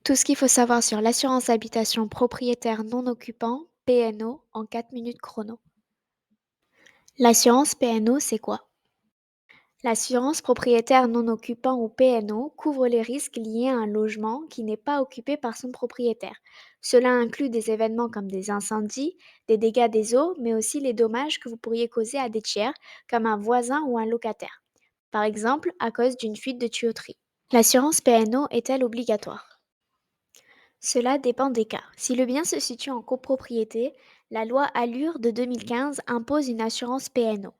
Tout ce qu'il faut savoir sur l'assurance habitation propriétaire non occupant, PNO, en 4 minutes chrono. L'assurance PNO, c'est quoi? L'assurance propriétaire non occupant ou PNO couvre les risques liés à un logement qui n'est pas occupé par son propriétaire. Cela inclut des événements comme des incendies, des dégâts des eaux, mais aussi les dommages que vous pourriez causer à des tiers, comme un voisin ou un locataire. Par exemple, à cause d'une fuite de tuyauterie. L'assurance PNO est-elle obligatoire? Cela dépend des cas. Si le bien se situe en copropriété, la loi Allure de 2015 impose une assurance PNO. Dans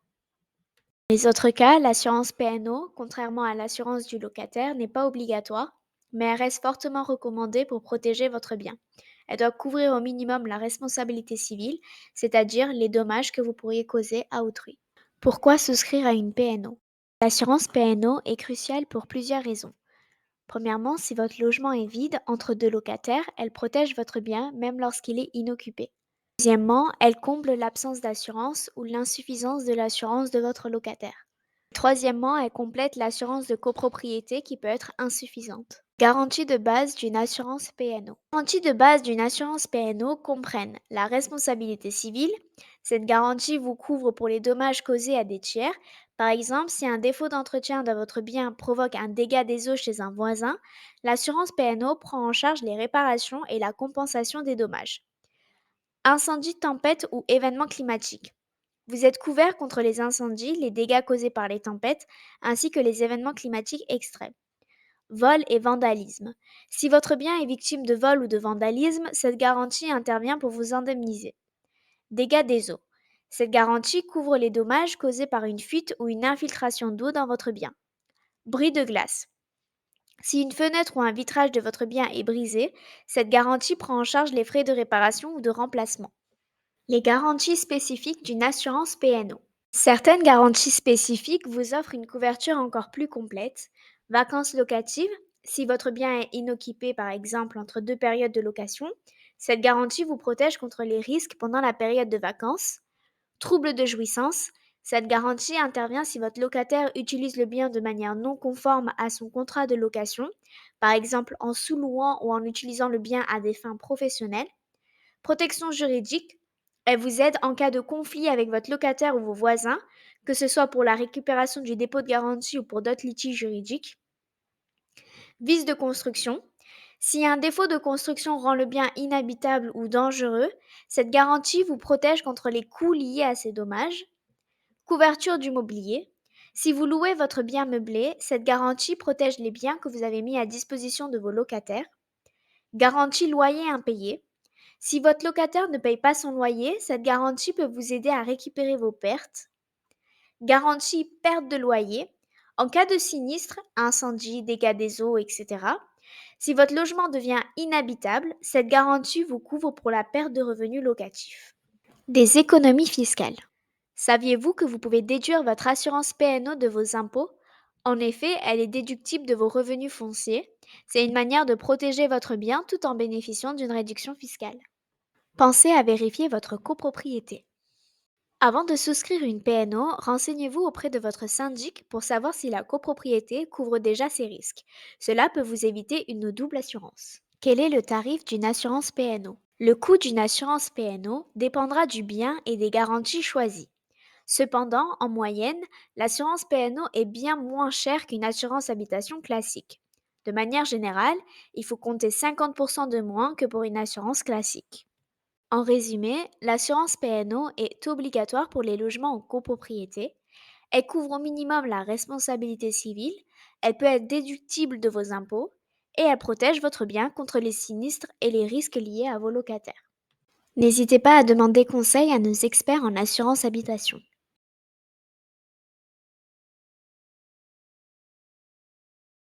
les autres cas, l'assurance PNO, contrairement à l'assurance du locataire, n'est pas obligatoire, mais elle reste fortement recommandée pour protéger votre bien. Elle doit couvrir au minimum la responsabilité civile, c'est-à-dire les dommages que vous pourriez causer à autrui. Pourquoi souscrire à une PNO? L'assurance PNO est cruciale pour plusieurs raisons. Premièrement, si votre logement est vide entre deux locataires, elle protège votre bien même lorsqu'il est inoccupé. Deuxièmement, elle comble l'absence d'assurance ou l'insuffisance de l'assurance de votre locataire. Troisièmement, elle complète l'assurance de copropriété qui peut être insuffisante. Garantie de base d'une assurance PNO. Les garanties de base d'une assurance PNO comprennent la responsabilité civile. Cette garantie vous couvre pour les dommages causés à des tiers. Par exemple, si un défaut d'entretien de votre bien provoque un dégât des eaux chez un voisin, l'assurance PNO prend en charge les réparations et la compensation des dommages. Incendie, tempête ou événements climatiques. Vous êtes couvert contre les incendies, les dégâts causés par les tempêtes, ainsi que les événements climatiques extrêmes. Vol et vandalisme. Si votre bien est victime de vol ou de vandalisme, cette garantie intervient pour vous indemniser. Dégâts des eaux. Cette garantie couvre les dommages causés par une fuite ou une infiltration d'eau dans votre bien. Bris de glace. Si une fenêtre ou un vitrage de votre bien est brisé, cette garantie prend en charge les frais de réparation ou de remplacement. Les garanties spécifiques d'une assurance PNO. Certaines garanties spécifiques vous offrent une couverture encore plus complète. Vacances locatives. Si votre bien est inoccupé par exemple entre deux périodes de location, cette garantie vous protège contre les risques pendant la période de vacances. Troubles de jouissance. Cette garantie intervient si votre locataire utilise le bien de manière non conforme à son contrat de location, par exemple en sous-louant ou en utilisant le bien à des fins professionnelles. Protection juridique. Elle vous aide en cas de conflit avec votre locataire ou vos voisins, que ce soit pour la récupération du dépôt de garantie ou pour d'autres litiges juridiques. Vice de construction. Si un défaut de construction rend le bien inhabitable ou dangereux, cette garantie vous protège contre les coûts liés à ces dommages. Couverture du mobilier. Si vous louez votre bien meublé, cette garantie protège les biens que vous avez mis à disposition de vos locataires. Garantie loyer impayé. Si votre locataire ne paye pas son loyer, cette garantie peut vous aider à récupérer vos pertes. Garantie perte de loyer. En cas de sinistre, incendie, dégâts des eaux, etc. Si votre logement devient inhabitable, cette garantie vous couvre pour la perte de revenus locatifs. Des économies fiscales. Saviez-vous que vous pouvez déduire votre assurance PNO de vos impôts? En effet, elle est déductible de vos revenus fonciers. C'est une manière de protéger votre bien tout en bénéficiant d'une réduction fiscale. Pensez à vérifier votre copropriété. Avant de souscrire une PNO, renseignez-vous auprès de votre syndic pour savoir si la copropriété couvre déjà ces risques. Cela peut vous éviter une double assurance. Quel est le tarif d'une assurance PNO? Le coût d'une assurance PNO dépendra du bien et des garanties choisies. Cependant, en moyenne, l'assurance PNO est bien moins chère qu'une assurance habitation classique. De manière générale, il faut compter 50% de moins que pour une assurance classique. En résumé, l'assurance PNO est obligatoire pour les logements en copropriété. Elle couvre au minimum la responsabilité civile, elle peut être déductible de vos impôts et elle protège votre bien contre les sinistres et les risques liés à vos locataires. N'hésitez pas à demander conseil à nos experts en assurance habitation.